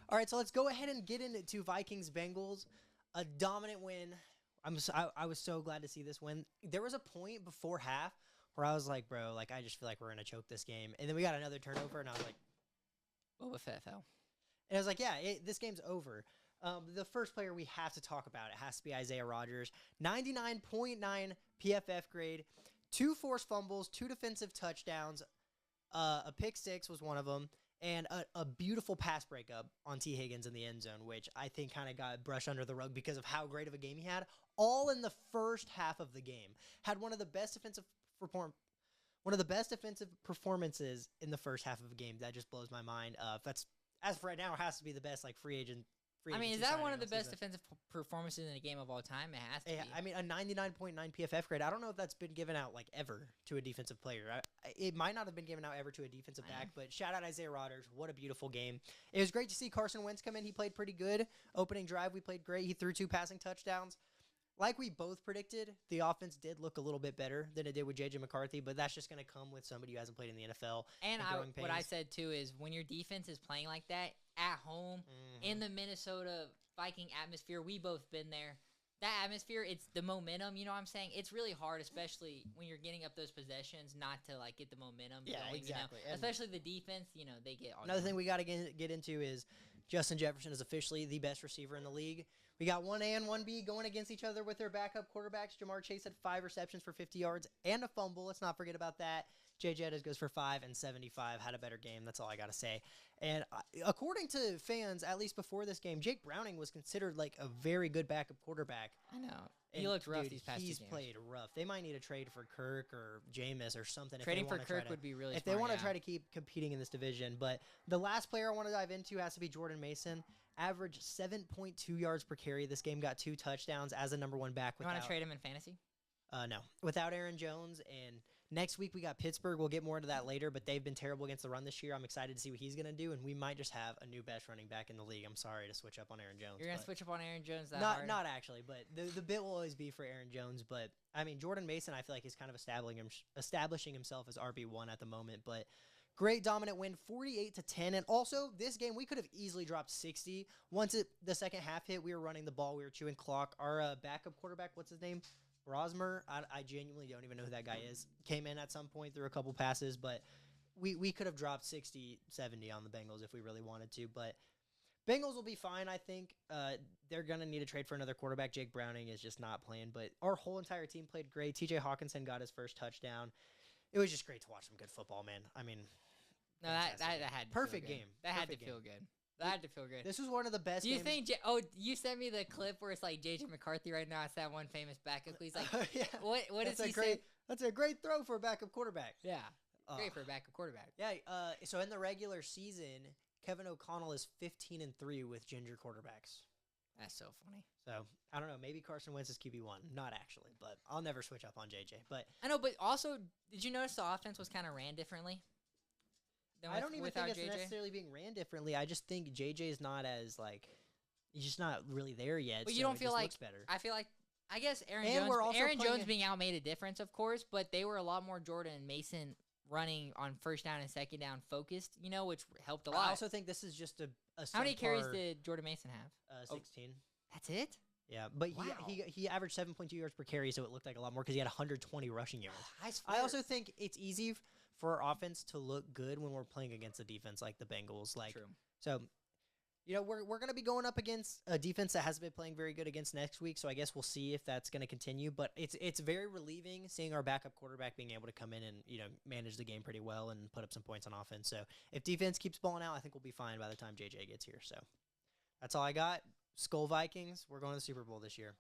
All right, so let's go ahead and get into Vikings-Bengals. A dominant win. I was so glad to see this win. There was a point before half where I was like, bro, like I just feel like we're going to choke this game. And then we got another turnover, and I was like, Boba Fett fell. And I was like, yeah, this game's over. The first player we have to talk about, it has to be Isaiah Rodgers. 99.9 PFF grade, 2 forced fumbles, 2 defensive touchdowns, a pick six was one of them, and a beautiful pass breakup on T. Higgins in the end zone, which I think kind of got brushed under the rug because of how great of a game he had. All in the first half of the game. Had one of the best defensive performances in the first half of a game. That just blows my mind. That's as for right now, it has to be the best free agent. I mean, is that one of the best defensive performances in a game of all time? It has to be. I mean, a 99.9 PFF grade. I don't know if that's been given out ever to a defensive player. It might not have been given out ever to a defensive back, but shout out Isaiah Rodgers. What a beautiful game. It was great to see Carson Wentz come in. He played pretty good. Opening drive, we played great. He threw 2 passing touchdowns. Like we both predicted, the offense did look a little bit better than it did with J.J. McCarthy, but that's just going to come with somebody who hasn't played in the NFL. And what I said, too, is when your defense is playing like that, at home, in the Minnesota Viking atmosphere, we both been there. That atmosphere, it's the momentum, you know what I'm saying? It's really hard, especially when you're getting up those possessions, not to, get the momentum going. Exactly. You know? Especially the defense, they get all another thing we got to get into is Justin Jefferson is officially the best receiver in the league. We got 1A and 1B going against each other with their backup quarterbacks. Jamar Chase had 5 receptions for 50 yards and a fumble. Let's not forget about that. Jay Jettis goes for 5 and 75. Had a better game. That's all I got to say. And according to fans, at least before this game, Jake Browning was considered a very good backup quarterback. I know. He looked rough these past 2 games. He's played rough. They might need a trade for Kirk or Jameis or something. Trading for Kirk would be really smart. If they want to try to keep competing in this division. But the last player I want to dive into has to be Jordan Mason. Averaged 7.2 yards per carry. This game got 2 touchdowns as a number 1 back. You want to trade him in fantasy? No. Without Aaron Jones. And next week we got Pittsburgh. We'll get more into that later, but they've been terrible against the run this year. I'm excited to see what he's going to do, and we might just have a new best running back in the league. I'm sorry to switch up on Aaron Jones. You're going to switch up on Aaron Jones that not, hard? Not actually, but the bit will always be for Aaron Jones. But, I mean, Jordan Mason, I feel like he's kind of establishing himself as RB1 at the moment, but great dominant win, 48-10. And also, this game, we could have easily dropped 60. Once the second half hit, we were running the ball. We were chewing clock. Our backup quarterback, what's his name? Rosmer. I genuinely don't even know who that guy is. Came in at some point, threw a couple passes, but we could have dropped 60, 70 on the Bengals if we really wanted to. But Bengals will be fine, I think. They're going to need a trade for another quarterback. Jake Browning is just not playing, but our whole entire team played great. TJ Hawkinson got his first touchdown. It was just great to watch some good football, man. I mean, no, that had to perfect feel good. game. That had to feel good. That had to feel good. This was one of the best games. Do you think you sent me the clip where it's J.J. McCarthy right now? It's that one famous backup. He's like, yeah. What does he say? That's a great throw for a backup quarterback. Yeah, great for a backup quarterback. Yeah. So in the regular season, Kevin O'Connell is 15-3 with ginger quarterbacks. That's so funny. So I don't know. Maybe Carson Wentz is QB1. Not actually, but I'll never switch up on JJ. But I know. But also, did you notice the offense was kind of ran differently? I don't even think it's necessarily being ran differently. I just think JJ is not as he's just not really there yet. But so you don't it feel just like looks better. I feel like I guess Aaron Jones being out made a difference, of course, but they were a lot more Jordan and Mason running on first down and second down focused, which helped a lot. I also think this is just a how many carries did Jordan Mason have? 16. That's it? Yeah, but he averaged 7.2 yards per carry, so it looked like a lot more because he had 120 rushing yards. I also think it's easy for our offense to look good when we're playing against a defense like the Bengals. True. So, we're going to be going up against a defense that hasn't been playing very good against next week, so I guess we'll see if that's going to continue. But it's very relieving seeing our backup quarterback being able to come in and manage the game pretty well and put up some points on offense. So if defense keeps balling out, I think we'll be fine by the time JJ gets here. So that's all I got. Skull Vikings. We're going to the Super Bowl this year.